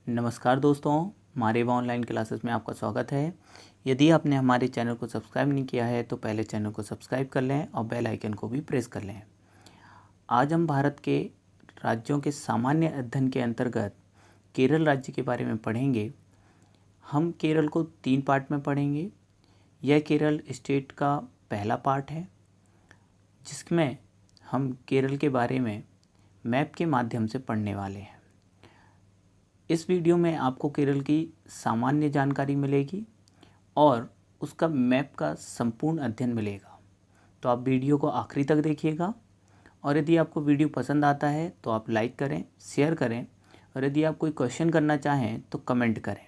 नमस्कार दोस्तों, मारेवा online classes में आपका स्वागत है। यदि आपने हमारे चैनल को सब्सक्राइब नहीं किया है तो पहले चैनल को सब्सक्राइब कर लें और बेल आइकन को भी प्रेस कर लें। आज हम भारत के राज्यों के सामान्य अध्ययन के अंतर्गत केरल राज्य के बारे में पढ़ेंगे। हम केरल को 3 पार्ट में पढ़ेंगे। यह केरल स्टेट का पहला पार्ट है, जिसमें हम केरल के बारे में मैप के माध्यम से पढ़ने वाले हैं। इस वीडियो में आपको केरल की सामान्य जानकारी मिलेगी और उसका मैप का संपूर्ण अध्ययन मिलेगा। तो आप वीडियो को आखिरी तक देखिएगा और यदि आपको वीडियो पसंद आता है तो आप लाइक करें, शेयर करें और यदि आप कोई क्वेश्चन करना चाहें तो कमेंट करें।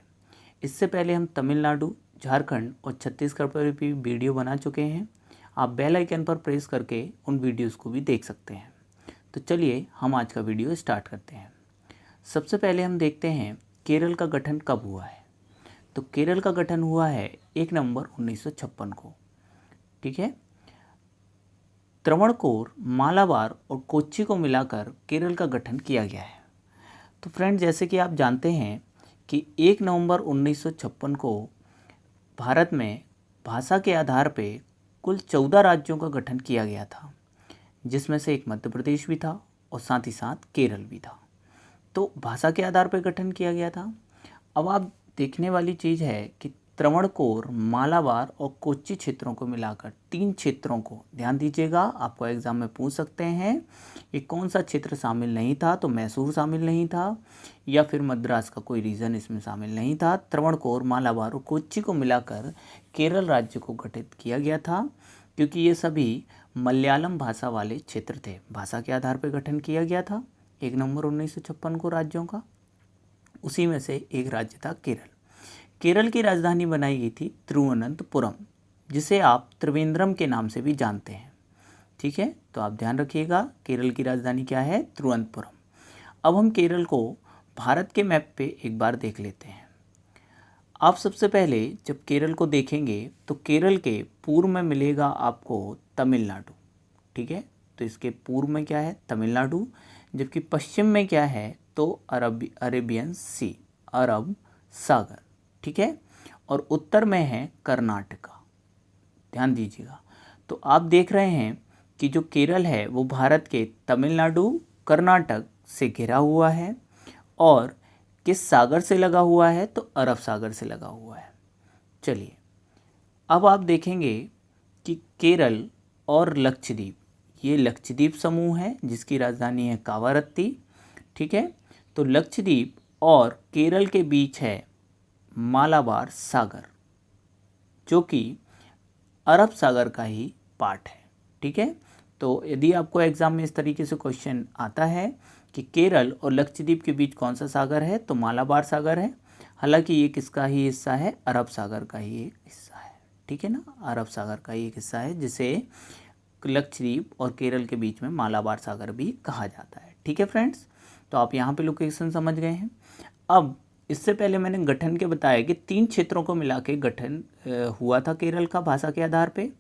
इससे पहले हम तमिलनाडु, झारखंड और छत्तीसगढ़ पर भी वीडियो बना चुके हैं। आप बेल आइकन पर प्रेस करके उन वीडियोज़ को भी देख सकते हैं। तो चलिए हम आज का वीडियो स्टार्ट करते हैं। सबसे पहले हम देखते हैं केरल का गठन कब हुआ है। तो केरल का गठन हुआ है 1 नवंबर 1956 को। ठीक है। त्रावणकोर, मालाबार और कोच्चि को मिलाकर केरल का गठन किया गया है। तो फ्रेंड, जैसे कि आप जानते हैं कि 1 नवंबर 1956 को भारत में भाषा के आधार पे कुल 14 राज्यों का गठन किया गया था, जिसमें से एक मध्य प्रदेश भी था और साथ ही साथ केरल भी था। तो भाषा के आधार पर गठन किया गया था। अब आप देखने वाली चीज़ है कि त्रावणकोर, मालाबार और कोच्चि क्षेत्रों को मिलाकर 3 क्षेत्रों को, ध्यान दीजिएगा, आपको एग्जाम में पूछ सकते हैं कि कौन सा क्षेत्र शामिल नहीं था। तो मैसूर शामिल नहीं था या फिर मद्रास का कोई रीजन इसमें शामिल नहीं था। त्रावणकोर, मालाबार और कोच्चि को मिलाकर केरल राज्य को गठित किया गया था, क्योंकि ये सभी मलयालम भाषा वाले क्षेत्र थे। भाषा के आधार पर गठन किया गया था 1 नवंबर 1956 को राज्यों का। उसी में से एक राज्य था केरल। केरल की राजधानी बनाई गई थी तिरुवनंतपुरम, जिसे आप त्रिवेंद्रम के नाम से भी जानते हैं। ठीक है, तो आप ध्यान रखिएगा, केरल की राजधानी क्या है? तिरुवनंतपुरम। अब हम केरल को भारत के मैप पे एक बार देख लेते हैं। आप सबसे पहले जब केरल को देखेंगे तो केरल के पूर्व में मिलेगा आपको तमिलनाडु। ठीक है, तो इसके पूर्व में क्या है? तमिलनाडु। जबकि पश्चिम में क्या है? तो अरेबियन सी, अरब सागर। ठीक है, और उत्तर में है कर्नाटका। ध्यान दीजिएगा। तो आप देख रहे हैं कि जो केरल है वो भारत के तमिलनाडु, कर्नाटक से घिरा हुआ है और किस सागर से लगा हुआ है? तो अरब सागर से लगा हुआ है। चलिए, अब आप देखेंगे कि केरल और लक्षद्वीप, ये लक्षद्वीप समूह है जिसकी राजधानी है कावारत्ती। ठीक है, तो लक्षद्वीप और केरल के बीच है मालाबार सागर, जो कि अरब सागर का ही पार्ट है। ठीक है, तो यदि आपको एग्जाम में इस तरीके से क्वेश्चन आता है कि केरल और लक्षद्वीप के बीच कौन सा सागर है, तो मालाबार सागर है। हालांकि ये किसका ही हिस्सा है? अरब सागर का ही एक हिस्सा है। ठीक है ना, अरब सागर का ही एक हिस्सा है जिसे लक्षद्वीप और केरल के बीच में मालाबार सागर भी कहा जाता है। ठीक है फ्रेंड्स, तो आप यहाँ पे लोकेशन समझ गए हैं। अब इससे पहले मैंने गठन के बताया कि 3 क्षेत्रों को मिला के गठन हुआ था केरल का भाषा के आधार पे।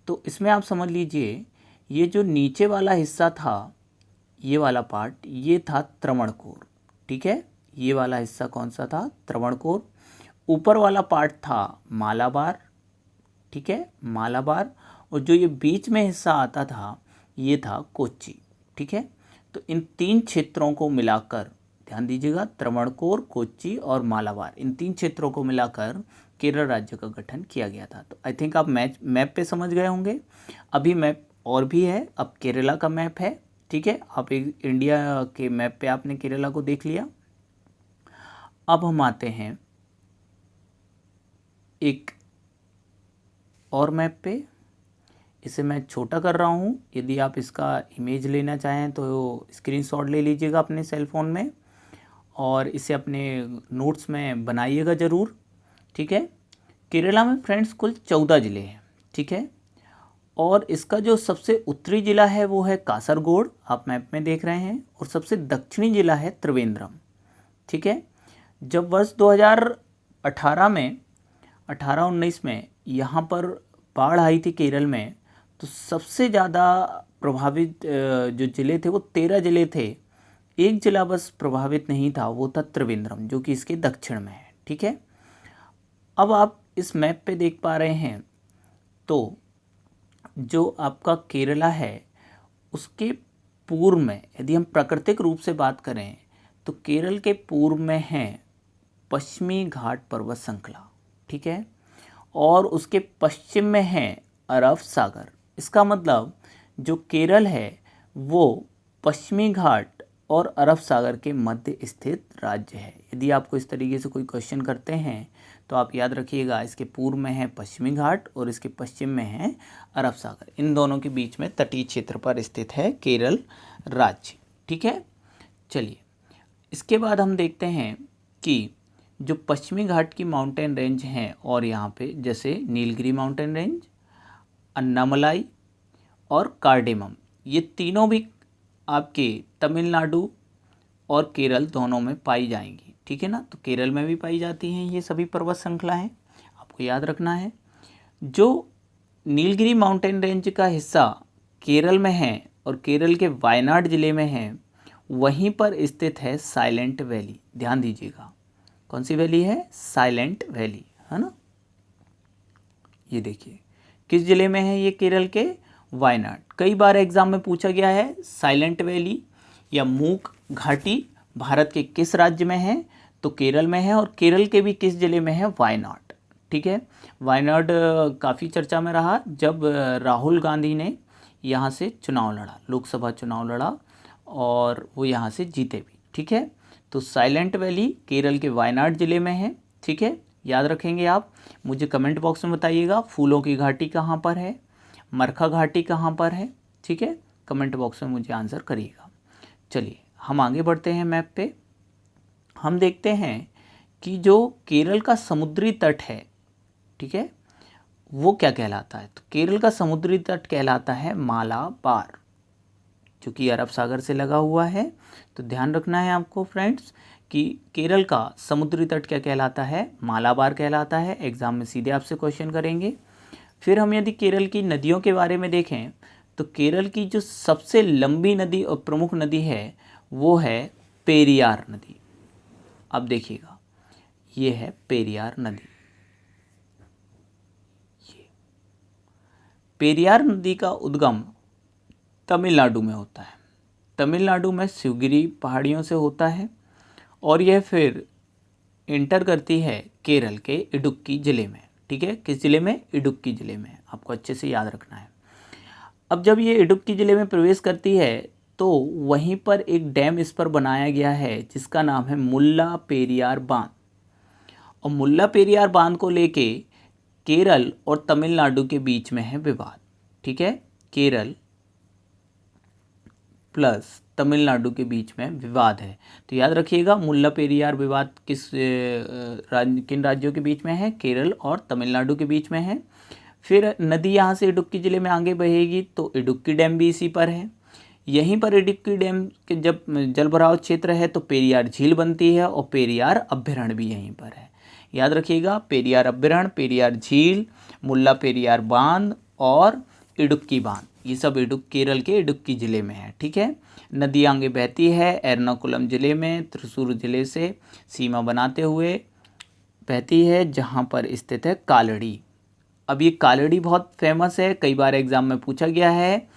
तो इसमें आप समझ लीजिए, ये जो नीचे वाला हिस्सा था, ये वाला पार्ट, ये था त्रावणकोर। ठीक है, ये वाला हिस्सा कौन सा था? त्रावणकोर। ऊपर वाला पार्ट था मालाबार। ठीक है, मालाबार। और जो ये बीच में हिस्सा आता था ये था कोच्चि। ठीक है, तो इन 3 क्षेत्रों को मिलाकर, ध्यान दीजिएगा, त्रावणकोर, कोच्चि और मालाबार, इन 3 क्षेत्रों को मिलाकर केरल राज्य का गठन किया गया था। तो आई थिंक आप मैप पे समझ गए होंगे। अभी मैप और भी है, अब केरला का मैप है। ठीक है, आप एक इंडिया के मैप पे आपने केरला को देख लिया। अब हम आते हैं एक और मैप पे। इसे मैं छोटा कर रहा हूँ। यदि आप इसका इमेज लेना चाहें तो स्क्रीनशॉट ले लीजिएगा अपने सेल फ़ोन में और इसे अपने नोट्स में बनाइएगा ज़रूर। ठीक है, केरला में फ्रेंड्स कुल 14 ज़िले हैं। ठीक है, और इसका जो सबसे उत्तरी ज़िला है वो है कासरगोड, आप मैप में देख रहे हैं, और सबसे दक्षिणी ज़िला है त्रिवेंद्रम। ठीक है, जब वर्ष 2018 में 18-19 में यहाँ पर बाढ़ आई थी केरल में, तो सबसे ज़्यादा प्रभावित जो ज़िले थे वो 13 ज़िले थे एक जिला बस प्रभावित नहीं था, वो था त्रिवेंद्रम, जो कि इसके दक्षिण में है। ठीक है, अब आप इस मैप पे देख पा रहे हैं तो जो आपका केरला है उसके पूर्व में, यदि हम प्राकृतिक रूप से बात करें तो केरल के पूर्व में है पश्चिमी घाट पर्वत श्रृंखला। ठीक है, और उसके पश्चिम में है अरब सागर। इसका मतलब जो केरल है वो पश्चिमी घाट और अरब सागर के मध्य स्थित राज्य है। यदि आपको इस तरीके से कोई क्वेश्चन करते हैं तो आप याद रखिएगा, इसके पूर्व में है पश्चिमी घाट और इसके पश्चिम में है अरब सागर। इन दोनों के बीच में तटीय क्षेत्र पर स्थित है केरल राज्य। ठीक है, चलिए इसके बाद हम देखते हैं कि जो पश्चिमी घाट की माउंटेन रेंज हैं, और यहाँ पे जैसे नीलगिरी माउंटेन रेंज, अन्नामलाई और कार्डेमम, ये तीनों भी आपके तमिलनाडु और केरल दोनों में पाई जाएंगी। ठीक है ना, तो केरल में भी पाई जाती हैं ये सभी पर्वत श्रृंखलाएँ, आपको याद रखना है। जो नीलगिरी माउंटेन रेंज का हिस्सा केरल में है और केरल के वायनाड ज़िले में है, वहीं पर स्थित है साइलेंट वैली। ध्यान दीजिएगा, कौन सी वैली है? साइलेंट वैली, है ना। ये देखिए किस ज़िले में है ये? केरल के वायनाड। कई बार एग्जाम में पूछा गया है साइलेंट वैली या मूक घाटी भारत के किस राज्य में है? तो केरल में है, और केरल के भी किस ज़िले में है? वायनाड। ठीक है, वायनाड काफ़ी चर्चा में रहा जब राहुल गांधी ने यहाँ से चुनाव लड़ा, लोकसभा चुनाव लड़ा, और वो यहाँ से जीते भी। ठीक है, तो साइलेंट वैली केरल के वायनाड ज़िले में है। ठीक है, याद रखेंगे आप। मुझे कमेंट बॉक्स में बताइएगा फूलों की घाटी कहाँ पर है, मरखा घाटी कहाँ पर है। ठीक है, कमेंट बॉक्स में मुझे आंसर करिएगा। चलिए हम आगे बढ़ते हैं मैप पे। हम देखते हैं कि जो केरल का समुद्री तट है, ठीक है, वो क्या कहलाता है? तो केरल का समुद्री तट कहलाता है मालाबार, जो कि अरब सागर से लगा हुआ है। तो ध्यान रखना है आपको फ्रेंड्स कि केरल का समुद्री तट क्या कहलाता है? मालाबार कहलाता है। एग्जाम में सीधे आपसे क्वेश्चन करेंगे। फिर हम यदि केरल की नदियों के बारे में देखें तो केरल की जो सबसे लंबी नदी और प्रमुख नदी है वो है पेरियार नदी। अब देखिएगा, ये है पेरियार नदी। ये पेरियार नदी का उद्गम तमिलनाडु में होता है। तमिलनाडु में शिवगिरी पहाड़ियों से होता है और यह फिर इंटर करती है केरल के इडुक्की ज़िले में। ठीक है, किस ज़िले में? इडुक्की ज़िले में। आपको अच्छे से याद रखना है। अब जब ये इडुक्की ज़िले में प्रवेश करती है तो वहीं पर एक डैम इस पर बनाया गया है जिसका नाम है मुल्ला पेरियार बांध। और मुल्ला पेरियार बांध को लेके केरल और तमिलनाडु के बीच में है विवाद। ठीक है, केरल प्लस तमिलनाडु के बीच में विवाद है। तो याद रखिएगा मुल्ला पेरियार विवाद किन राज्यों के बीच में है? केरल और तमिलनाडु के बीच में है। फिर नदी यहाँ से इडुक्की ज़िले में आगे बहेगी तो इडुक्की डैम भी इसी पर है। यहीं पर इडुक्की डैम के जब जल भराव क्षेत्र है तो पेरियार झील बनती है और पेरियार अभ्यारण्य भी यहीं पर है। याद रखिएगा, पेरियार अभ्यारण्य, पेरियार झील, मुल्ला पेरियार बांध और इडुक्की बांध, ये सब केरल के इडुक्की ज़िले में है। ठीक है, नदी आगे बहती है एर्नाकुलम ज़िले में त्रिशूर ज़िले से सीमा बनाते हुए बहती है, जहाँ पर स्थित है कालड़ी। अब ये कालड़ी बहुत फेमस है, कई बार एग्जाम में पूछा गया है,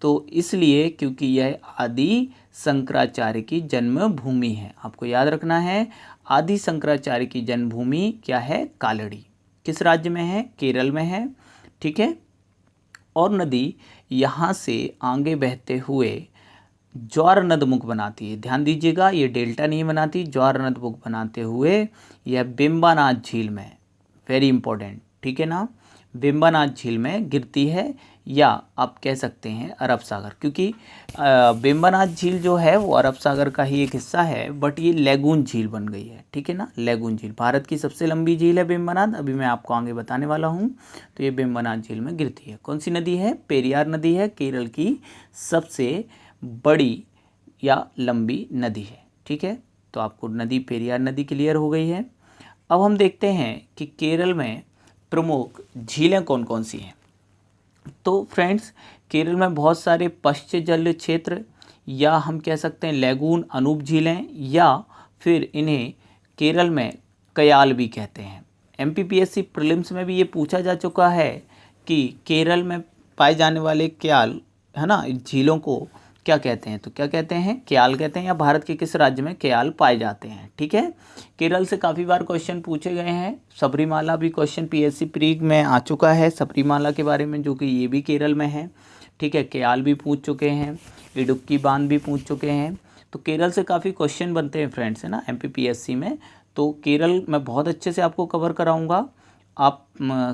तो इसलिए क्योंकि यह आदि शंकराचार्य की जन्मभूमि है। आपको याद रखना है, आदि शंकराचार्य की जन्मभूमि क्या है? कालड़ी। किस राज्य में है? केरल में है। ठीक है, और नदी यहाँ से आगे बहते हुए ज्वार नदमुख बनाती है। ध्यान दीजिएगा, ये डेल्टा नहीं बनाती, ज्वार नदमुख बनाते हुए यह बेम्बानाथ झील में, वेरी इंपॉर्टेंट, ठीक है ना, बेम्बानाथ झील में गिरती है, या आप कह सकते हैं अरब सागर, क्योंकि बेम्बानाथ झील जो है वो अरब सागर का ही एक हिस्सा है, बट ये लेगून झील बन गई है। ठीक है ना, लेगून झील भारत की सबसे लंबी झील है बेम्बानाथ, अभी मैं आपको आगे बताने वाला हूँ। तो ये बेम्बानाथ झील में गिरती है। कौन सी नदी है? पेरियार नदी है, केरल की सबसे बड़ी या लंबी नदी है। ठीक है, तो आपको नदी पेरियार नदी क्लियर हो गई है। अब हम देखते हैं कि केरल में प्रमुख झीलें कौन कौन सी हैं। तो फ्रेंड्स, केरल में बहुत सारे पश्च जल क्षेत्र या हम कह सकते हैं लैगून अनूप झीलें, या फिर इन्हें केरल में कयाल भी कहते हैं। एमपीपीएससी प्रीलिम्स में भी ये पूछा जा चुका है कि केरल में पाए जाने वाले क्याल, है ना, झीलों को क्या कहते हैं, तो क्या कहते हैं, क्याल कहते हैं, या भारत के किस राज्य में क्याल पाए जाते हैं। ठीक है, केरल से काफ़ी बार क्वेश्चन पूछे गए हैं। सबरीमाला भी क्वेश्चन पीएससी प्री में आ चुका है सबरीमाला के बारे में, जो कि ये भी केरल में है। ठीक है, क्याल भी पूछ चुके हैं, इडुक्की बांध भी पूछ चुके हैं। तो केरल से काफ़ी क्वेश्चन बनते हैं फ्रेंड्स, है ना, एमपीपीएससी में। तो केरल मैं बहुत अच्छे से आपको कवर कराऊंगा। आप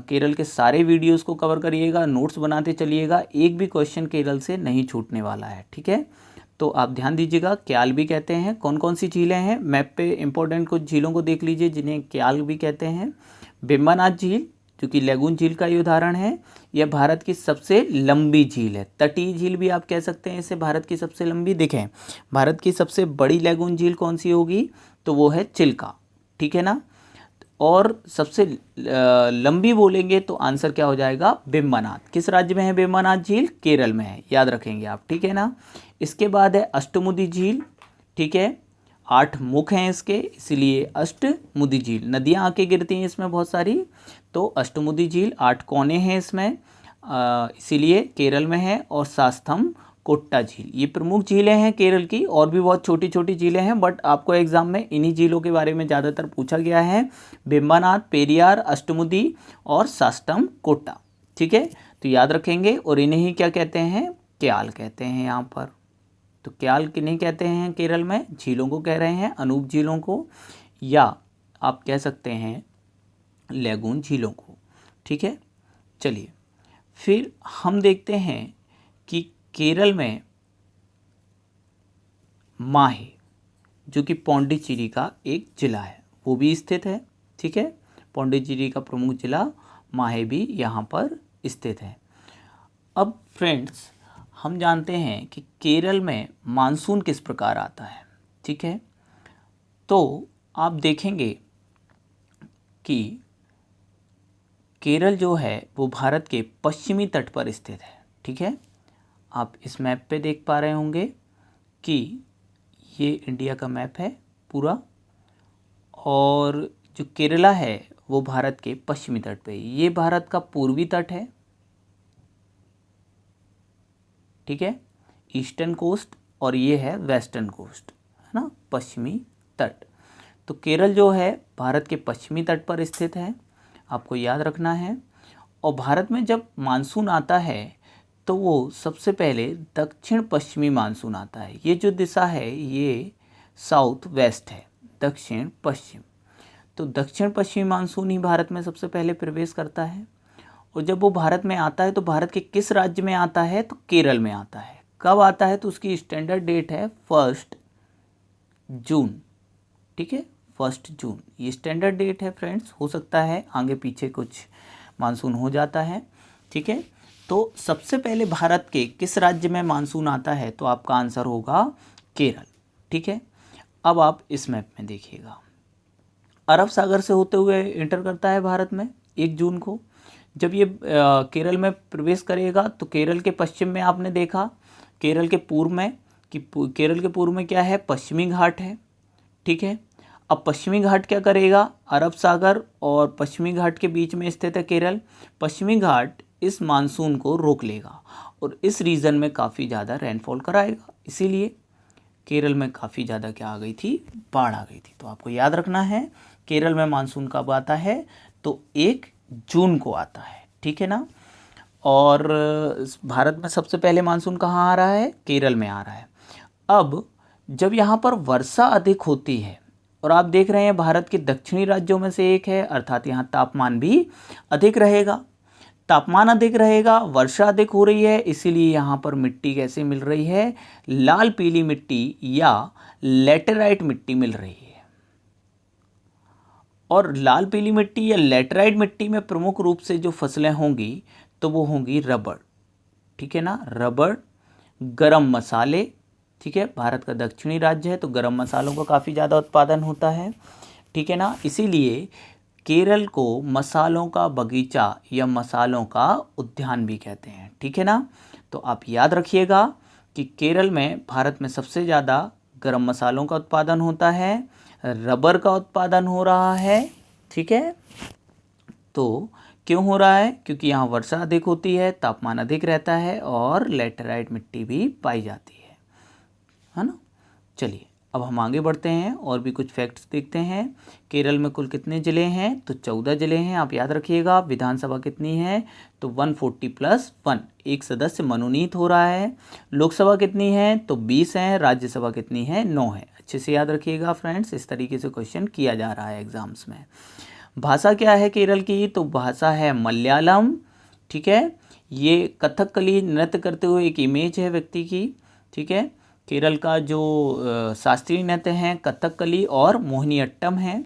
केरल के सारे वीडियोस को कवर करिएगा, नोट्स बनाते चलिएगा, एक भी क्वेश्चन केरल से नहीं छूटने वाला है। ठीक है, तो आप ध्यान दीजिएगा। क्याल भी कहते हैं, कौन कौन सी झीलें हैं, मैप पे इंपॉर्टेंट कुछ झीलों को देख लीजिए जिन्हें क्याल भी कहते हैं। बेम्बानाथ झील, जो कि लैगून झील का ही उदाहरण है, यह भारत की सबसे लंबी झील है। तटीय झील भी आप कह सकते हैं इसे, भारत की सबसे लंबी। देखें, भारत की सबसे बड़ी लैगून झील कौन सी होगी, तो वो है चिल्का। ठीक है ना, और सबसे लंबी बोलेंगे तो आंसर क्या हो जाएगा, बेम्बानाथ। किस राज्य में है बेम्बानाथ झील, केरल में है, याद रखेंगे आप। ठीक है ना, इसके बाद है अष्टमुदी झील। ठीक है, 8 मुख हैं इसके, इसलिए अष्टमुदी झील। नदियाँ आके गिरती हैं इसमें बहुत सारी, तो अष्टमुदी झील। 8 कोने हैं इसमें, इसीलिए केरल में है। और सास्थम कोट्टा झील, ये प्रमुख झीलें हैं केरल की। और भी बहुत छोटी छोटी झीलें हैं, बट आपको एग्जाम में इन्हीं झीलों के बारे में ज़्यादातर पूछा गया है। बेम्बानाथ, पेरियार, अष्टमुदी और सास्टम कोट्टा। ठीक है, तो याद रखेंगे। और इन्हें ही क्या कहते हैं, क्याल कहते हैं यहाँ पर। तो क्याल किन्हें कहते हैं केरल में, झीलों को कह रहे हैं, अनूप झीलों को, या आप कह सकते हैं लैगून झीलों को। ठीक है, चलिए फिर हम देखते हैं कि केरल में माहे, जो कि पौंडीचेरी का एक ज़िला है, वो भी स्थित है। ठीक है, पौंडीचेरी का प्रमुख ज़िला माहे भी यहाँ पर स्थित है। अब फ्रेंड्स, हम जानते हैं कि केरल में मानसून किस प्रकार आता है। ठीक है, तो आप देखेंगे कि केरल जो है वो भारत के पश्चिमी तट पर स्थित है। ठीक है, आप इस मैप पे देख पा रहे होंगे कि ये इंडिया का मैप है पूरा, और जो केरला है वो भारत के पश्चिमी तट पे, ये भारत का पूर्वी तट है। ठीक है, ईस्टर्न कोस्ट, और ये है वेस्टर्न कोस्ट, है ना, पश्चिमी तट। तो केरल जो है भारत के पश्चिमी तट पर स्थित है, आपको याद रखना है। और भारत में जब मानसून आता है तो वो सबसे पहले दक्षिण पश्चिमी मानसून आता है। ये जो दिशा है ये साउथ वेस्ट है, दक्षिण पश्चिम। तो दक्षिण पश्चिमी मानसून ही भारत में सबसे पहले प्रवेश करता है। और जब वो भारत में आता है तो भारत के किस राज्य में आता है, तो केरल में आता है। कब आता है, तो उसकी स्टैंडर्ड डेट है 1 जून। ठीक है, 1 जून ये स्टैंडर्ड डेट है फ्रेंड्स। हो सकता है आगे पीछे कुछ मानसून हो जाता है। ठीक है, तो सबसे पहले भारत के किस राज्य में मानसून आता है, तो आपका आंसर होगा केरल। ठीक है, अब आप इस मैप में देखिएगा, अरब सागर से होते हुए इंटर करता है भारत में 1 जून को। जब ये केरल में प्रवेश करेगा तो केरल के पश्चिम में आपने देखा, केरल के पूर्व में, कि केरल के पूर्व में क्या है, पश्चिमी घाट है। ठीक है, अब पश्चिमी घाट क्या करेगा, अरब सागर और पश्चिमी घाट के बीच में स्थित है केरल। पश्चिमी घाट इस मानसून को रोक लेगा और इस रीजन में काफ़ी ज़्यादा रेनफॉल कराएगा, इसीलिए केरल में काफ़ी ज़्यादा क्या आ गई थी, बाढ़ आ गई थी। तो आपको याद रखना है केरल में मानसून कब आता है, तो 1 जून को आता है। ठीक है ना, और भारत में सबसे पहले मानसून कहाँ आ रहा है, केरल में आ रहा है। अब जब यहाँ पर वर्षा अधिक होती है, और आप देख रहे हैं भारत के दक्षिणी राज्यों में से एक है, अर्थात यहाँ तापमान भी अधिक रहेगा। तापमान अधिक रहेगा, वर्षा अधिक हो रही है, इसीलिए यहाँ पर मिट्टी कैसे मिल रही है, लाल पीली मिट्टी या लेटेराइट मिट्टी मिल रही है। और लाल पीली मिट्टी या लेटेराइट मिट्टी में प्रमुख रूप से जो फसलें होंगी तो वो होंगी रबड़। ठीक है ना, रबड़, गरम मसाले। ठीक है, भारत का दक्षिणी राज्य है तो गरम मसालों का काफ़ी ज़्यादा उत्पादन होता है। ठीक है ना, इसीलिए केरल को मसालों का बगीचा या मसालों का उद्यान भी कहते हैं। ठीक है ना, तो आप याद रखिएगा कि केरल में भारत में सबसे ज़्यादा गरम मसालों का उत्पादन होता है, रबर का उत्पादन हो रहा है, ठीक है। तो क्यों हो रहा है? क्योंकि यहाँ वर्षा अधिक होती है, तापमान अधिक रहता है और लैटेराइट मिट्टी भी पाई जाती है ना। चलिए अब हम आगे बढ़ते हैं और भी कुछ फैक्ट्स देखते हैं। केरल में कुल कितने ज़िले हैं? तो 14 ज़िले हैं, आप याद रखिएगा। विधानसभा कितनी है? तो 140+1, एक सदस्य मनोनीत हो रहा है। लोकसभा कितनी है? तो 20 है। राज्यसभा कितनी है? 9 है। अच्छे से याद रखिएगा फ्रेंड्स, इस तरीके से क्वेश्चन किया जा रहा है एग्जाम्स में। भाषा क्या है केरल की? तो भाषा है मलयालम, ठीक है। ये कथकली नृत्य करते हुए एक इमेज है व्यक्ति की, ठीक है। केरल का जो शास्त्रीय नृत्य हैं कथकली और मोहिनीअट्टम है,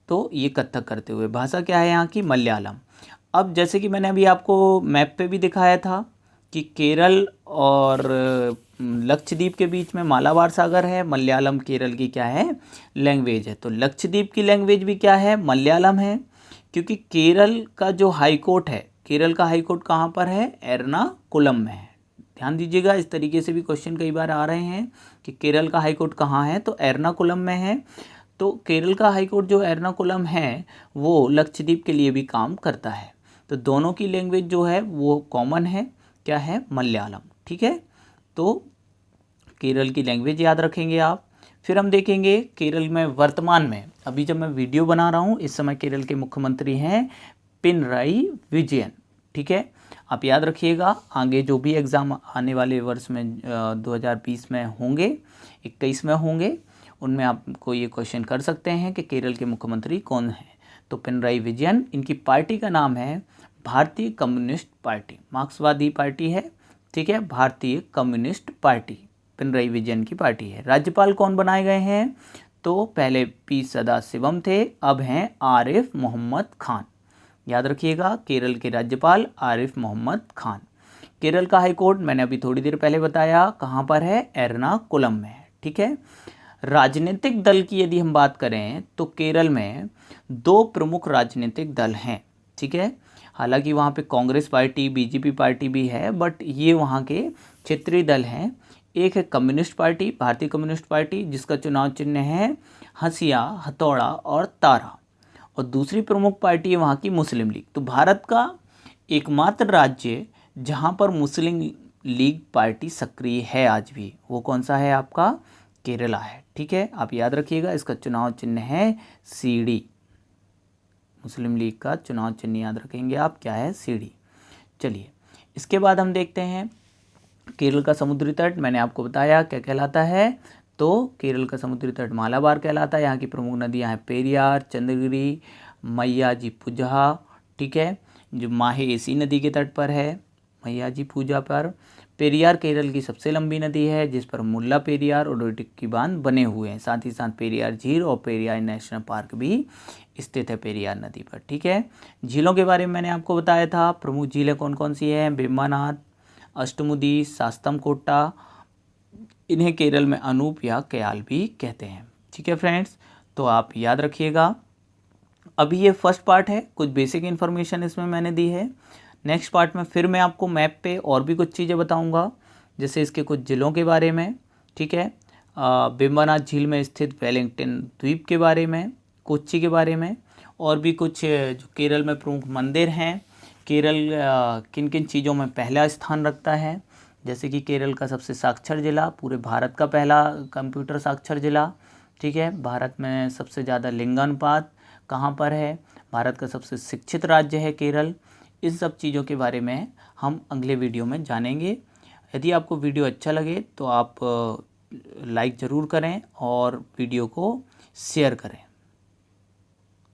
तो ये कथक करते हुए। भाषा क्या है यहाँ की? मलयालम। अब जैसे कि मैंने अभी आपको मैप पे भी दिखाया था कि केरल और लक्षद्वीप के बीच में मालाबार सागर है। मलयालम केरल की क्या है? लैंग्वेज है। तो लक्षद्वीप की लैंग्वेज भी क्या है? मलयालम है। क्योंकि केरल का जो हाई कोर्ट है, केरल का हाई कोर्ट कहाँ पर है? एर्नाकुलम में है। ध्यान दीजिएगा, इस तरीके से भी क्वेश्चन कई बार आ रहे हैं कि केरल का हाई कोर्ट कहाँ है? तो एर्नाकुलम में है। तो केरल का हाई कोर्ट जो एर्नाकुलम है वो लक्षद्वीप के लिए भी काम करता है। तो दोनों की लैंग्वेज जो है वो कॉमन है, क्या है? मलयालम, ठीक है। तो केरल की लैंग्वेज याद रखेंगे आप। फिर हम देखेंगे केरल में वर्तमान में, अभी जब मैं वीडियो बना रहा हूँ इस समय केरल के मुख्यमंत्री हैं पिनराई विजयन, ठीक है। आप याद रखिएगा, आगे जो भी एग्ज़ाम आने वाले वर्ष में 2020 में होंगे, 21 में होंगे, उनमें आपको ये क्वेश्चन कर सकते हैं कि केरल के मुख्यमंत्री कौन हैं। तो पिनराई विजयन, इनकी पार्टी का नाम है भारतीय कम्युनिस्ट पार्टी, मार्क्सवादी पार्टी है, ठीक है। भारतीय कम्युनिस्ट पार्टी पिनराई विजयन की पार्टी है। राज्यपाल कौन बनाए गए हैं? तो पहले पी सदाशिवम थे, अब हैं आरिफ मोहम्मद खान। याद रखिएगा, केरल के राज्यपाल आरिफ मोहम्मद खान। केरल का हाई कोर्ट मैंने अभी थोड़ी देर पहले बताया कहाँ पर है? एर्नाकुलम में है, ठीक है। राजनीतिक दल की यदि हम बात करें तो केरल में 2 प्रमुख राजनीतिक दल हैं, ठीक है। हालांकि वहाँ पे कांग्रेस पार्टी, बीजेपी पार्टी भी है, बट ये वहाँ के क्षेत्रीय दल हैं। एक है कम्युनिस्ट पार्टी, भारतीय कम्युनिस्ट पार्टी, जिसका चुनाव चिन्ह है हंसिया, हथौड़ा और तारा, और दूसरी प्रमुख पार्टी है वहाँ की मुस्लिम लीग। तो भारत का एकमात्र राज्य जहाँ पर मुस्लिम लीग पार्टी सक्रिय है आज भी, वो कौन सा है? आपका केरला है, ठीक है। आप याद रखिएगा, इसका चुनाव चिन्ह है सीढ़ी। मुस्लिम लीग का चुनाव चिन्ह याद रखेंगे आप, क्या है? सीढ़ी। चलिए इसके बाद हम देखते हैं केरल का समुद्री तट, मैंने आपको बताया क्या कहलाता है। तो केरल का समुद्री तट मालाबार कहलाता है। यहाँ की प्रमुख नदियाँ हैं पेरियार, चंद्रगिरी, मैयाजी पूजा, ठीक है, जो माहे एसी नदी के तट पर है, मैयाजी पूजा पर। पेरियार केरल की सबसे लंबी नदी है, जिस पर मुल्ला पेरियार और डुडुक्की बांध बने हुए हैं। साथ ही साथ पेरियार झील और पेरियार नेशनल पार्क भी स्थित है पेरियार नदी पर, ठीक है। झीलों के बारे में मैंने आपको बताया था। प्रमुख झीलें कौन कौन सी हैं? बेम्बानाथ, अष्टमुदी, सास्तम कोट्टा। इन्हें केरल में अनूप या कयाल भी कहते हैं, ठीक है फ्रेंड्स। तो आप याद रखिएगा, अभी ये फर्स्ट पार्ट है, कुछ बेसिक इन्फॉर्मेशन इसमें मैंने दी है। नेक्स्ट पार्ट में फिर मैं आपको मैप पे और भी कुछ चीज़ें बताऊंगा, जैसे इसके कुछ ज़िलों के बारे में, ठीक है। बेम्बानाथ झील में स्थित वेलिंगटन द्वीप के बारे में, कोच्चि के बारे में, और भी कुछ जो केरल में प्रमुख मंदिर हैं। केरल किन किन चीज़ों में पहला स्थान रखता है, जैसे कि केरल का सबसे साक्षर जिला, पूरे भारत का पहला कंप्यूटर साक्षर जिला, ठीक है। भारत में सबसे ज़्यादा लिंगानुपात कहाँ पर है? भारत का सबसे शिक्षित राज्य है केरल। इस सब चीज़ों के बारे में हम अगले वीडियो में जानेंगे। यदि आपको वीडियो अच्छा लगे तो आप लाइक ज़रूर करें और वीडियो को शेयर करें।